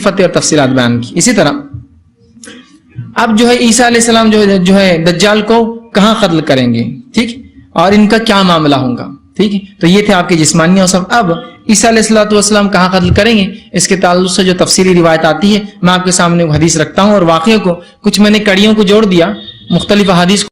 صفت اور تفصیلات بیان کی. اسی طرح اب جو ہے عیسیٰ علیہ السلام جو ہے دجال کو کہاں قتل کریں گے, ٹھیک, اور ان کا کیا معاملہ ہوگا, ٹھیک ہے. تو یہ تھے آپ کے جسمانی اوصاف. اب عیسیٰ علیہ السلام کہاں قتل کریں گے, اس کے تعلق سے جو تفصیلی روایت آتی ہے میں آپ کے سامنے وہ حدیث رکھتا ہوں, اور واقعے کو کچھ میں نے کڑیوں کو جوڑ دیا, مختلف احادیث کو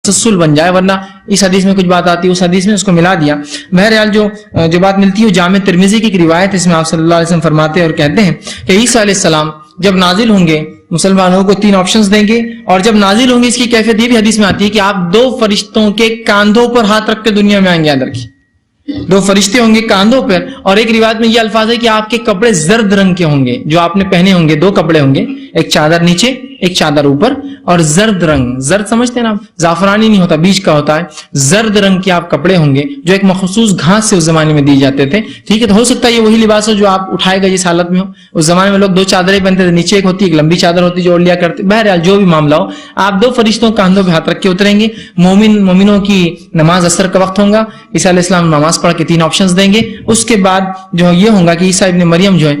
تسلسل بن جائے, ورنہ اس حدیث میں کچھ بات آتی ہے اس حدیث میں اس کو ملا دیا. بہرحال جو بات ملتی ہے وہ جامع ترمذی کی ایک روایت, اس میں آپ صلی اللہ علیہ وسلم فرماتے ہیں اور کہتے ہیں کہ عیسیٰ علیہ السلام جب نازل ہوں گے مسلمانوں کو 3 آپشنز دیں گے, اور جب نازل ہوں گے اس کی کیفیت یہ بھی حدیث میں آتی ہے کہ آپ 2 فرشتوں کے کاندھوں پر ہاتھ رکھ کے دنیا میں آئیں گے. یاد رکھیے 2 فرشتے ہوں گے کاندھوں پر, اور ایک روایت میں یہ الفاظ ہے کہ آپ کے کپڑے زرد رنگ کے ہوں گے, جو آپ نے پہنے ہوں گے 2 کپڑے ہوں گے, ایک چادر نیچے ایک چادر اوپر, اور زرد رنگ, زرد سمجھتے ہیں نا, زعفرانی نہیں ہوتا, بیج کا ہوتا ہے, زرد رنگ کے آپ کپڑے ہوں گے جو ایک مخصوص گھاس سے اس زمانے میں دی جاتے تھے, ٹھیک ہے. تو ہو سکتا ہے یہ وہی لباس ہو جو آپ اٹھائے گا جس حالت میں ہو. اس زمانے میں لوگ 2 چادریں پہنتے تھے, نیچے ایک ہوتی ایک لمبی چادر ہوتی جو اوڑھ لیا کرتے. بہرحال جو بھی معاملہ ہو, آپ 2 فرشتوں کاندھوں پہ ہاتھ رکھ کے اتریں گے. مومنوں کی نماز عصر کا وقت ہوگا, عیسیٰ علیہ السلام نماز پڑھ کے 3 آپشنز دیں گے. اس کے بعد جو یہ ہوگا کہ عیسیٰ ابن مریم جو ہے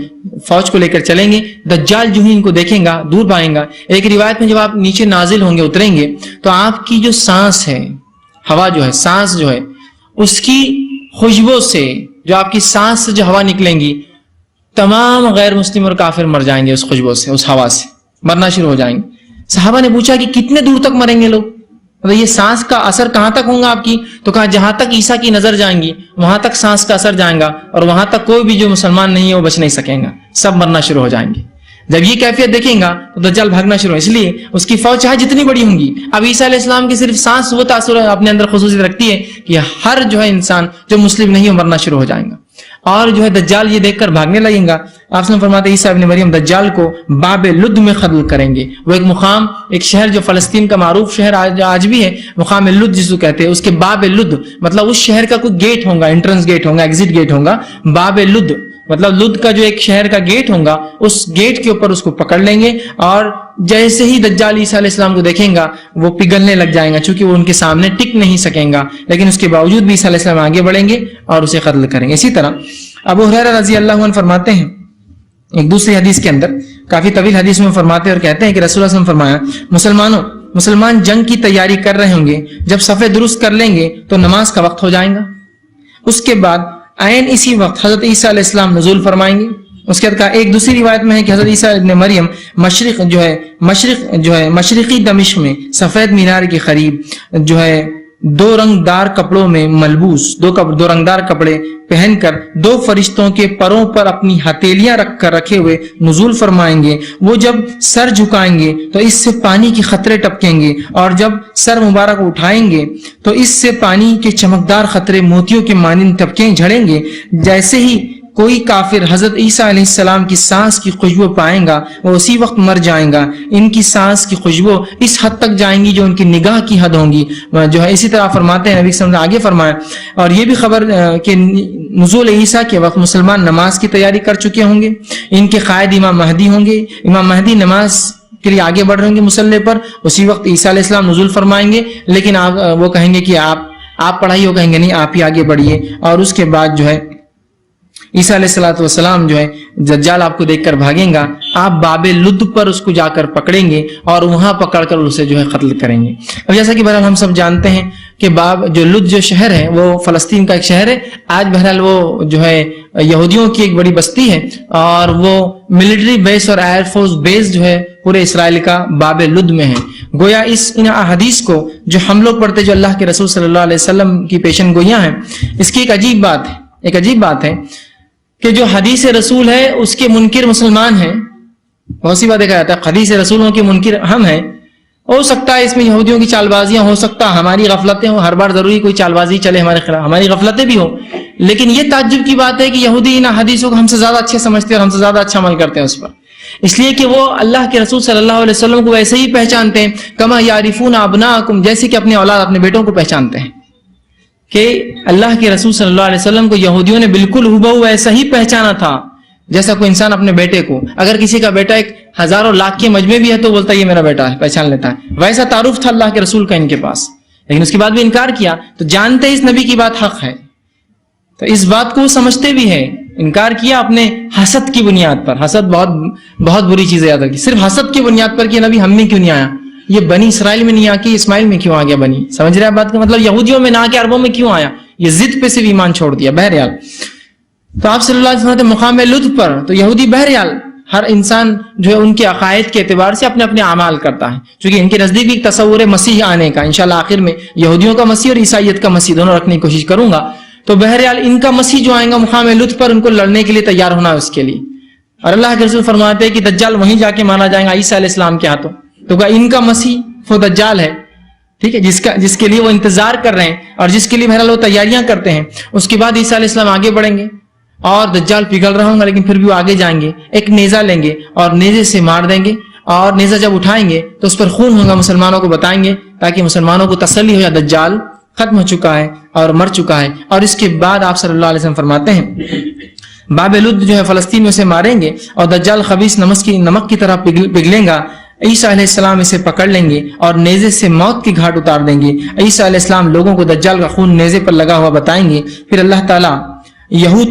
فوج کو لے کر چلیں گے, دجال جو ہی ان کو دیکھیں گا دور بھاگیں گا. ایک روایت میں جب آپ نیچے نازل ہوں گے اتریں گے تو آپ کی جو سانس ہے, ہوا جو ہے, سانس جو ہے, اس کی خوشبو سے, جو آپ کی سانس سے جو ہوا نکلیں گی, تمام غیر مسلم اور کافر مر جائیں گے اس خوشبو سے, اس ہوا سے مرنا شروع ہو جائیں گے. صحابہ نے پوچھا کہ کتنے دور تک مریں گے لوگ, مطلب یہ سانس کا اثر کہاں تک ہوگا آپ کی؟ تو کہا جہاں تک عیسیٰ کی نظر جائیں گی وہاں تک سانس کا اثر جائیں گا, اور وہاں تک کوئی بھی جو مسلمان نہیں ہے وہ بچ نہیں سکیں گا, سب مرنا شروع ہو جائیں گے. جب یہ کیفیت دیکھیں گا تو دجال بھاگنا شروع, اس لیے اس کی فوج چاہے جتنی بڑی ہوں گی. اب عیسیٰ علیہ السلام کی صرف سانس وہ تاثر اپنے اندر خصوصیت رکھتی ہے کہ ہر جو ہے انسان جو مسلم نہیں ہو مرنا شروع ہو جائیں گا, اور جو ہے دجال یہ دیکھ کر بھاگنے لگیں گا. آپ سے فرماتے ہیں عیسیٰ ابن مریم دجال کو باب لد میں قتل کریں گے. وہ ایک مقام, ایک شہر جو فلسطین کا معروف شہر آج بھی ہے, مقام لد جس کو کہتے ہیں, اس کے باب لد مطلب اس شہر کا کوئی گیٹ ہوگا, انٹرنس گیٹ ہوگا, ایگزٹ گیٹ ہوگا. باب لد مطلب لد کا جو ایک شہر کا گیٹ ہوگا, اس گیٹ کے اوپر اس کو پکڑ لیں گے, اور جیسے ہی دجال عیسیٰ علیہ السلام کو دیکھیں گا وہ پگھلنے لگ جائیں گا, چونکہ وہ ان کے سامنے ٹک نہیں سکیں گا, لیکن اس کے باوجود بھی عیسیٰ علیہ السلام آگے بڑھیں گے اور اسے قتل کریں گے. اسی طرح ابو ہریرہ رضی اللہ عنہ فرماتے ہیں ایک دوسری حدیث کے اندر, کافی طویل حدیث میں فرماتے ہیں اور کہتے ہیں کہ رسول اللہ صلی اللہ علیہ وسلم فرمایا, مسلمان جنگ کی تیاری کر رہے ہوں گے, جب صفیں درست کر لیں گے تو نماز کا وقت ہو جائے گا. اس کے بعد عین اسی وقت حضرت عیسیٰ علیہ السلام نزول فرمائیں گے. اس کے بعد کہا ایک دوسری روایت میں ہے کہ حضرت عیسیٰ ابن مریم مشرقی دمشق میں سفید مینار کے قریب جو ہے 2 رنگ دار کپڑوں میں ملبوس, 2 رنگدار کپڑے پہن کر 2 فرشتوں کے پروں پر اپنی ہتھیلیاں رکھ کر رکھے ہوئے نزول فرمائیں گے. وہ جب سر جھکائیں گے تو اس سے پانی کے قطرے ٹپکیں گے, اور جب سر مبارک اٹھائیں گے تو اس سے پانی کے چمکدار قطرے موتیوں کے مانند ٹپکیں جھڑیں گے. جیسے ہی کوئی کافر حضرت عیسیٰ علیہ السلام کی سانس کی خوشبو پائیں گا وہ اسی وقت مر جائیں گا. ان کی سانس کی خوشبو اس حد تک جائیں گی جو ان کی نگاہ کی حد ہوں گی جو ہے. اسی طرح فرماتے ہیں نبی صلی اللہ علیہ وسلم نے آگے فرمایا, اور یہ بھی خبر کہ نزول عیسیٰ کے وقت مسلمان نماز کی تیاری کر چکے ہوں گے. ان کے قائد امام مہدی ہوں گے. امام مہدی نماز کے لیے آگے بڑھ رہے ہوں گے مصلی پر, اسی وقت عیسیٰ علیہ السلام نزول فرمائیں گے. لیکن وہ کہیں گے کہ آپ پڑھائیے, وہ کہیں گے نہیں آپ ہی آگے بڑھیے. اور اس کے بعد جو ہے عیسیٰ علیہ السلام جو ہے دجال آپ کو دیکھ کر بھاگیں گا, آپ باب لد پر اس کو جا کر پکڑیں گے اور وہاں پکڑ کر اسے جو ہے قتل کریں گے. اب جیسا کہ بہرحال ہم سب جانتے ہیں کہ جو لد جو شہر ہے وہ فلسطین کا ایک شہر ہے. آج بہرحال وہ جو ہے یہودیوں کی ایک بڑی بستی ہے, اور وہ ملٹری بیس اور ایئر فورس بیس جو ہے پورے اسرائیل کا باب لد میں ہے. گویا ان احادیث کو جو ہم لوگ پڑھتے جو اللہ کے رسول صلی اللہ علیہ وسلم کی پیشن گوئیاں ہیں, اس کی ایک عجیب بات ہے کہ جو حدیث رسول ہے اس کے منکر مسلمان ہیں. بہت سی بات دیکھا جاتا ہے حدیث رسولوں کے منکر ہم ہیں. ہو سکتا ہے اس میں یہودیوں کی چال بازیاں, ہو سکتا ہے ہماری غفلتیں ہوں, ہر بار ضروری کوئی چال بازی چلے ہمارے خلاف, ہماری غفلتیں بھی ہوں. لیکن یہ تعجب کی بات ہے کہ یہودی ان حدیثوں کو ہم سے زیادہ اچھے سمجھتے ہیں اور ہم سے زیادہ اچھا عمل کرتے ہیں اس پر, اس لیے کہ وہ اللہ کے رسول صلی اللہ علیہ وسلم کو ویسے ہی پہچانتے ہیں, کما یعرفون ابناءکم, جیسے کہ اپنے اولاد اپنے بیٹوں کو پہچانتے ہیں. کہ اللہ کے رسول صلی اللہ علیہ وسلم کو یہودیوں نے بالکل ہبہو ایسا ہی پہچانا تھا جیسا کوئی انسان اپنے بیٹے کو, اگر کسی کا بیٹا ایک ہزاروں لاکھ کے مجمع بھی ہے تو بولتا ہے یہ میرا بیٹا ہے, پہچان لیتا ہے. ویسا تعارف تھا اللہ کے رسول کا ان کے پاس, لیکن اس کے بعد بھی انکار کیا. تو جانتے اس نبی کی بات حق ہے, تو اس بات کو سمجھتے بھی ہے انکار کیا اپنے حسد کی بنیاد پر. حسد بہت بری چیز ہے. یاد رکھیے صرف حسد کی بنیاد پر کہ نبی ہم میں کیوں نہیں آیا, یہ بنی اسرائیل میں نہیں آ کے اسماعیل میں کیوں آ گیا بنی. سمجھ رہے ہیں بات کا مطلب؟ یہودیوں میں نہ آ کے عربوں میں کیوں آیا, یہ ضد پہ صرف ایمان چھوڑ دیا. بہرحال تو آپ صلی اللہ علیہ وسلم مقام لطف پر تو یہودی بہرحال ہر انسان جو ہے ان کے عقائد کے اعتبار سے اپنے اپنے اعمال کرتا ہے, چونکہ ان کے نزدیک بھی ایک تصور ہے مسیح آنے کا. انشاءاللہ آخر میں یہودیوں کا مسیح اور عیسائیت کا مسیح دونوں رکھنے کی کوشش کروں گا. تو بہرحال ان کا مسیح جو آئے گا مقام لطف پر, ان کو لڑنے کے لیے تیار ہونا ہے اس کے لیے. اور اللہ کے رسول فرماتے ہیں کہ دجال وہیں جا کے مارا جائے گا عیسیٰ علیہ السلام کے ہاتھوں. تو کہا ان کا مسیح وہ دجال ہے, ٹھیک ہے, جس کے لیے وہ انتظار کر رہے ہیں اور جس کے لیے بہرحال وہ تیاریاں کرتے ہیں. اس کے بعد عیسیٰ علیہ السلام آگے بڑھیں گے اور دجال پگھل رہا ہوگا, لیکن پھر بھی وہ آگے جائیں گے, ایک نیزہ لیں گے اور نیزے سے مار دیں گے, اور نیزہ جب اٹھائیں گے تو اس پر خون ہوگا, مسلمانوں کو بتائیں گے تاکہ مسلمانوں کو تسلی ہو جائے دجال ختم ہو چکا ہے اور مر چکا ہے. اور اس کے بعد آپ صلی اللہ علیہ وسلم فرماتے ہیں باب لد جو ہے فلسطین میں اسے ماریں گے اور دجال خبیث نمک کی طرح پگھلیں گا. عیسیٰ علیہ السلام اسے پکڑ لیں گے اور نیزے سے موت کی گھاٹ اتار دیں گے. عیسیٰ علیہ السلام لوگوں کو دجال کا خون نیزے پر لگا ہوا بتائیں گے. پھر اللہ تعالیٰ یہود